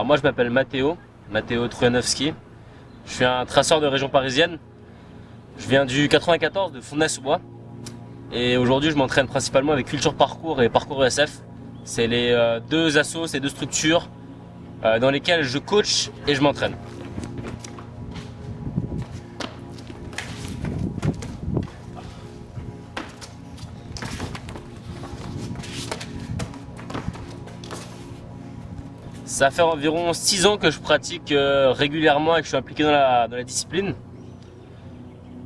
Alors moi je m'appelle Matteo Trojanowski. Je suis un traceur de région parisienne. Je viens du 94 de Fontenay-sous-Bois. Et aujourd'hui je m'entraîne principalement avec Culture Parcours et Parcours ESF. C'est les deux assos, ces deux structures dans lesquelles je coach et je m'entraîne. Ça fait environ 6 ans que je pratique régulièrement et que je suis impliqué dans la discipline.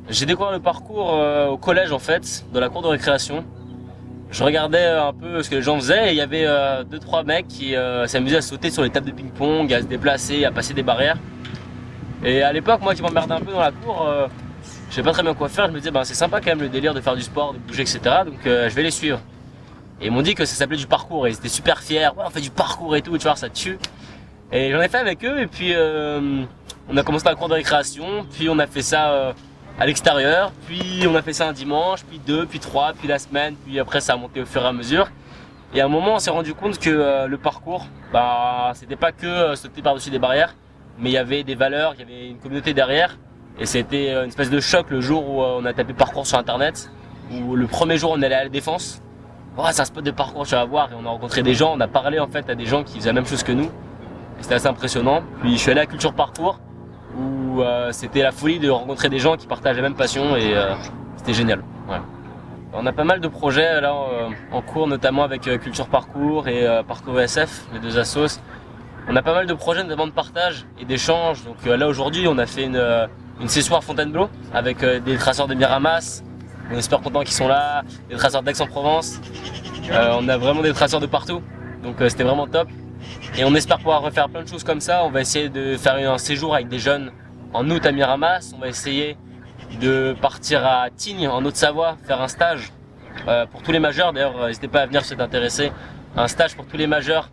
J'ai découvert le parcours au collège en fait, dans la cour de récréation. Je regardais un peu ce que les gens faisaient et il y avait 2-3 mecs qui s'amusaient à sauter sur les tables de ping-pong, à se déplacer, à passer des barrières. Et à l'époque, moi qui m'emmerdais un peu dans la cour, je savais pas très bien quoi faire. Je me disais c'est sympa quand même le délire de faire du sport, de bouger, etc. Donc je vais les suivre. Et ils m'ont dit que ça s'appelait du parcours et ils étaient super fiers. Ouais, on fait du parcours et tout, tu vois, ça tue. Et j'en ai fait avec eux et puis on a commencé dans la cour de récréation, puis on a fait ça à l'extérieur, puis on a fait ça un dimanche, puis 2, puis 3, puis la semaine, puis après ça a monté au fur et à mesure. Et à un moment on s'est rendu compte que le parcours, c'était pas que sauter par-dessus des barrières, mais il y avait des valeurs, il y avait une communauté derrière. Et c'était une espèce de choc le jour où on a tapé parcours sur internet, où le premier jour on allait à la Défense. Oh, c'est un spot de parcours, tu vas voir, et on a rencontré des gens, on a parlé en fait à des gens qui faisaient la même chose que nous. C'était assez impressionnant. Puis je suis allé à Culture Parcours, où c'était la folie de rencontrer des gens qui partagent la même passion et c'était génial. Ouais. On a pas mal de projets là en cours, notamment avec Culture Parcours et Parcours ESF, les deux assos. On a pas mal de projets notamment de partage et d'échange. Donc là aujourd'hui on a fait une session à Fontainebleau avec des traceurs de Miramas. On est super contents qu'ils sont là, des traceurs d'Aix-en-Provence. On a vraiment des traceurs de partout, donc c'était vraiment top. Et on espère pouvoir refaire plein de choses comme ça. On va essayer de faire un séjour avec des jeunes en août à Miramas. On va essayer de partir à Tignes en Haute-Savoie, faire un stage pour tous les majeurs. D'ailleurs, n'hésitez pas à venir si vous êtes intéressés. Un stage pour tous les majeurs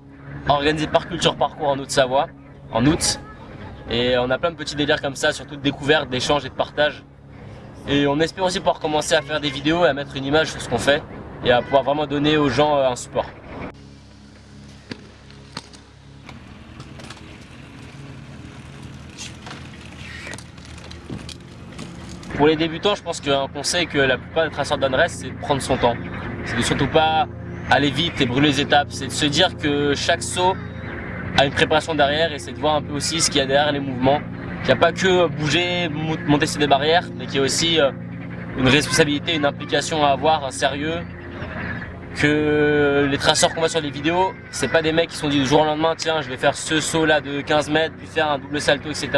organisé par Culture Parcours en Haute-Savoie, en août. Et on a plein de petits délires comme ça, surtout de découverte, d'échange et de partage. Et on espère aussi pouvoir commencer à faire des vidéos et à mettre une image sur ce qu'on fait et à pouvoir vraiment donner aux gens un support. Pour les débutants, je pense qu'un conseil que la plupart des traceurs donneraient, c'est de prendre son temps. C'est de surtout pas aller vite et brûler les étapes. C'est de se dire que chaque saut a une préparation derrière et c'est de voir un peu aussi ce qu'il y a derrière les mouvements. Il n'y a pas que bouger, monter sur des barrières, mais qu'il y a aussi une responsabilité, une implication à avoir, un sérieux. Que les traceurs qu'on voit sur les vidéos, c'est pas des mecs qui se sont dit du jour au lendemain, tiens, je vais faire ce saut là de 15 mètres, puis faire un double salto, etc.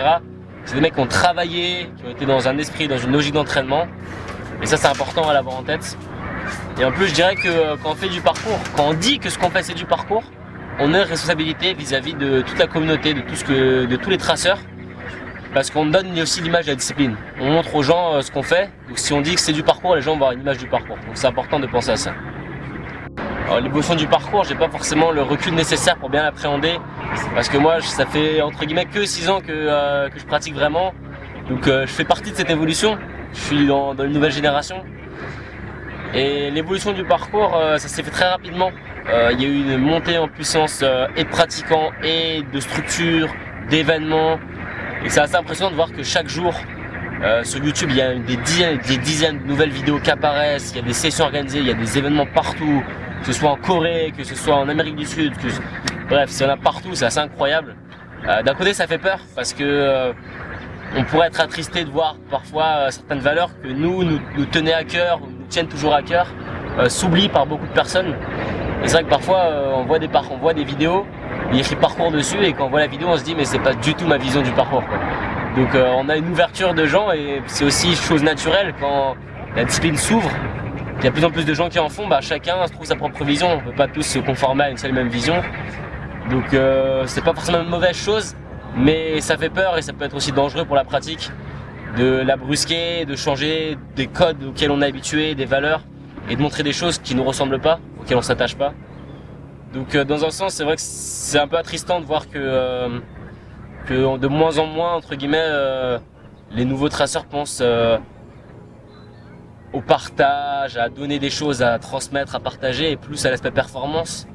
C'est des mecs qui ont travaillé, qui ont été dans un esprit, dans une logique d'entraînement. Et ça, c'est important à l'avoir en tête. Et en plus, je dirais que quand on fait du parcours, quand on dit que ce qu'on fait c'est du parcours, on a une responsabilité vis-à-vis de toute la communauté, de tous les traceurs. Parce qu'on donne aussi l'image de la discipline. On montre aux gens ce qu'on fait. Donc si on dit que c'est du parcours, les gens vont avoir une image du parcours. Donc c'est important de penser à ça. L'évolution du parcours, j'ai pas forcément le recul nécessaire pour bien l'appréhender. Parce que moi, ça fait entre guillemets que 6 ans que je pratique vraiment. Donc je fais partie de cette évolution. Je suis dans une nouvelle génération. Et l'évolution du parcours, ça s'est fait très rapidement. Il y a eu une montée en puissance et de pratiquants et de structures, d'événements. Et c'est assez impressionnant de voir que chaque jour, sur YouTube, il y a des dizaines de nouvelles vidéos qui apparaissent, il y a des sessions organisées, il y a des événements partout, que ce soit en Corée, que ce soit en Amérique du Sud, bref, il y en a partout, c'est assez incroyable. D'un côté, ça fait peur parce que on pourrait être attristé de voir parfois certaines valeurs que nous tenaient à cœur, nous tiennent toujours à cœur, s'oublient par beaucoup de personnes. Et c'est vrai que parfois, on voit des vidéos, il y a écrit parcours dessus et quand on voit la vidéo, on se dit mais c'est pas du tout ma vision du parcours, quoi. Donc on a une ouverture de gens et c'est aussi chose naturelle quand la discipline s'ouvre. Il y a de plus en plus de gens qui en font, chacun se trouve sa propre vision. On ne peut pas tous se conformer à une seule même vision. Donc c'est pas forcément une mauvaise chose, mais ça fait peur et ça peut être aussi dangereux pour la pratique de la brusquer, de changer des codes auxquels on est habitué, des valeurs et de montrer des choses qui ne nous ressemblent pas, auxquelles on s'attache pas. Donc dans un sens, c'est vrai que c'est un peu attristant de voir que de moins en moins, entre guillemets, les nouveaux traceurs pensent au partage, à donner des choses, à transmettre, à partager, et plus à l'aspect performance.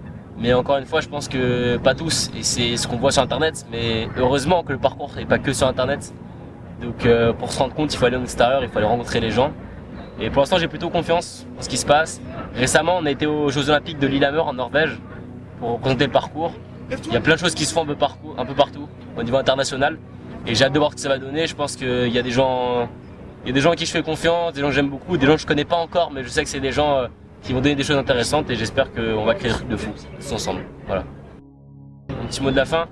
Mais encore une fois, je pense que pas tous, et c'est ce qu'on voit sur internet, mais heureusement que le parcours n'est pas que sur internet. Donc pour se rendre compte, il faut aller en extérieur, il faut aller rencontrer les gens. Et pour l'instant, j'ai plutôt confiance en ce qui se passe. Récemment, on a été aux Jeux Olympiques de Lillehammer en Norvège pour représenter le parcours. Il y a plein de choses qui se font un peu partout au niveau international. Et j'ai hâte de voir ce que ça va donner. Je pense qu'il y a des gens, à qui je fais confiance, des gens que j'aime beaucoup, des gens que je connais pas encore, mais je sais que c'est des gens qui vont donner des choses intéressantes et j'espère qu'on va créer des trucs de fou tous ensemble. Voilà. Un petit mot de la fin.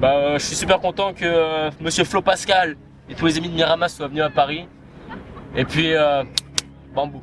Je suis super content que Monsieur Flo Pascal et tous les amis de Miramas soient venus à Paris. Et puis, bambou.